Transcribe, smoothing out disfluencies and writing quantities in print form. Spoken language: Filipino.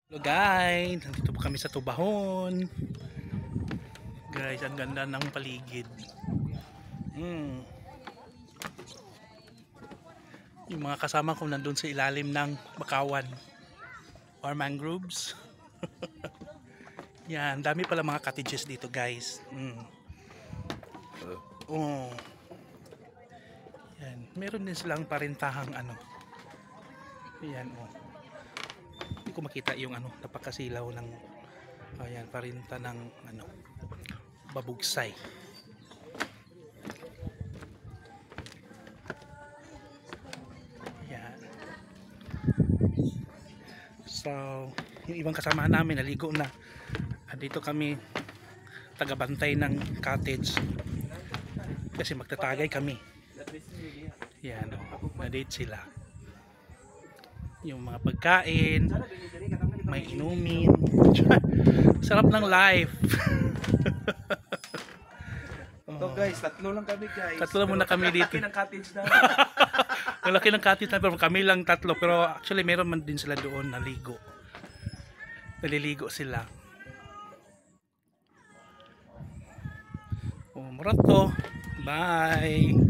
Hello guys, nandito po kami sa Tubahon. Guys, ang ganda ng paligid. Yung mga kasama ko nandun sa ilalim ng bakawan or mangroves. Yan, dami pala mga cottages dito guys. Oh. Yan, meron din silang parintahang ano. Yan oh. Hindi ko makita yung ano, napakasilaw ng ayan, parinta ng ano, babugsay. Yan. So, yung ibang kasama namin naligo na. Dito kami tagabantay ng cottage kasi magtatagay kami. Yan oh, na-date sila. Yung mga pagkain, may inumin. Sarap ng life. So guys, tatlo lang kami guys. Tatlo muna kami dito. Laki ng cottage na. Ang laki ng cottage na, pero kami lang tatlo. Pero actually meron man din sila doon naligo. Naliligo sila. Murato. Bye.